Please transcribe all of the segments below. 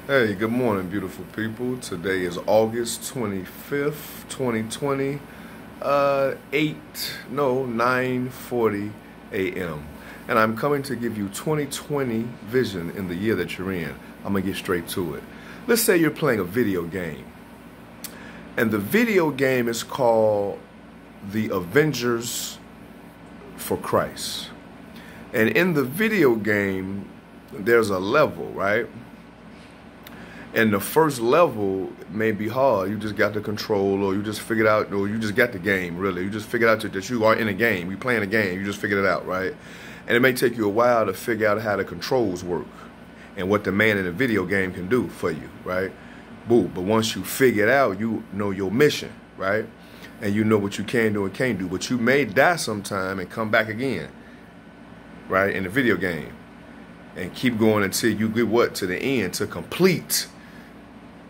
Hey, good morning, beautiful people. Today is August 25th, 2020, 9:40 a.m. And I'm coming to give you 2020 vision in the year that you're in. I'm going to get straight to it. Let's say you're playing a video game, and the video game is called The Avengers for Christ. And in the video game, there's a level, right? And the first level may be hard. You just got the control, or you just figured out, or you just got the game, really. You just figured out that you are in a game. You're playing a game. You just figured it out, right? And it may take you a while to figure out how the controls work and what the man in the video game can do for you, right? Boo. But once you figure it out, you know your mission, right? And you know what you can do and can't do. But you may die sometime and come back again, right, in the video game. And keep going until you get to the end, to complete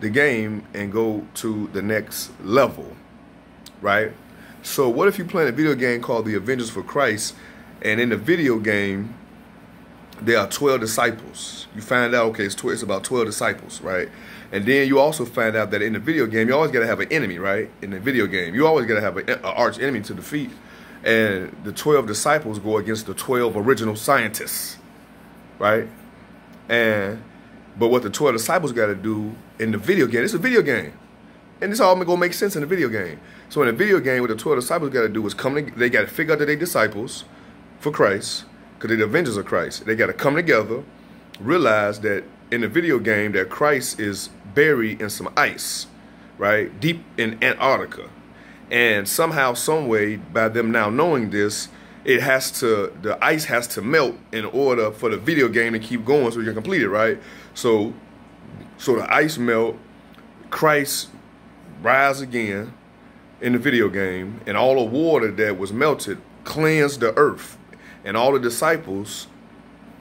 the game and go to the next level, right? So what if you're playing a video game called The Avengers for Christ, and in the video game there are 12 disciples? You find out, okay, it's about 12 disciples, right? And then you also find out that in the video game you always got to have an enemy, right? In the video game you always got to have an arch enemy to defeat, and the 12 disciples go against the 12 original scientists, right? But what the 12 disciples got to do in the video game, it's a video game. And this all going to make sense in the video game. So in the video game, what the 12 disciples got to do is they got to figure out that they're disciples for Christ, because they're the Avengers of Christ. They got to come together, realize that in the video game that Christ is buried in some ice, right, deep in Antarctica. And somehow, some way, by them now knowing this, the ice has to melt in order for the video game to keep going so you can complete it, right? So the ice melt, Christ rise again in the video game, and all the water that was melted cleansed the earth, and all the disciples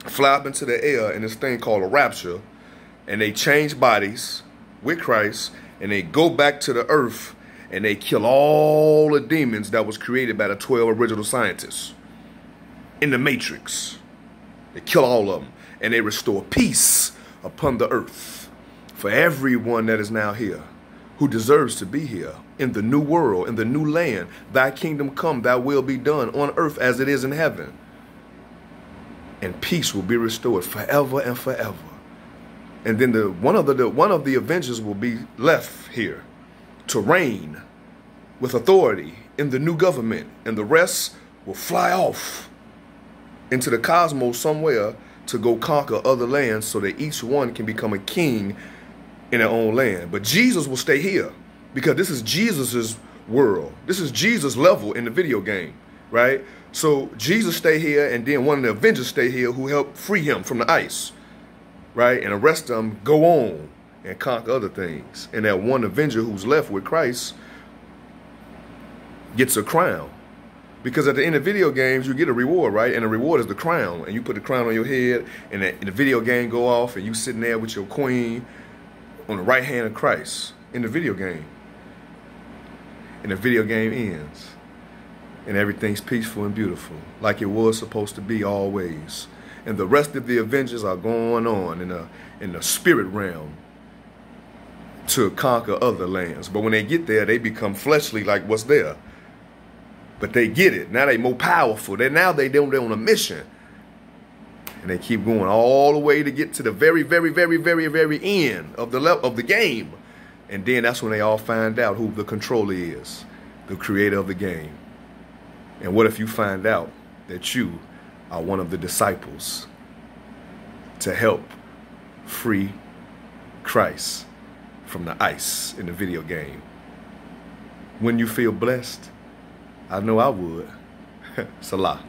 fly up into the air in this thing called a rapture, and they change bodies with Christ, and they go back to the earth, and they kill all the demons that was created by the 12 original scientists in the Matrix. They kill all of them, and they restore peace upon the earth for everyone that is now here, who deserves to be here in the new world, in the new land. Thy kingdom come, thy will be done on earth as it is in heaven. And peace will be restored forever and forever. And then one of the Avengers will be left here to reign with authority in the new government, and the rest will fly off into the cosmos somewhere to go conquer other lands, so that each one can become a king in their own land. But Jesus will stay here, because this is Jesus's world. This is Jesus' level in the video game, right? So Jesus stay here, and then one of the Avengers stay here who help free him from the ice, right? And the rest of them go on and conquer other things. And that one Avenger who's left with Christ gets a crown. Because at the end of video games, you get a reward, right? And the reward is the crown. And you put the crown on your head, and the video game go off, and you sitting there with your queen on the right hand of Christ in the video game. And the video game ends. And everything's peaceful and beautiful, like it was supposed to be always. And the rest of the Avengers are going on in the spirit realm to conquer other lands. But when they get there, they become fleshly like what's there. But they get it. Now they more powerful. They're on a mission. And they keep going all the way to get to the very, very, very, very, very end of the game. And then that's when they all find out who the controller is, the creator of the game. And what if you find out that you are one of the disciples to help free Christ from the ice in the video game? Wouldn't you feel blessed? I know I would. Salah.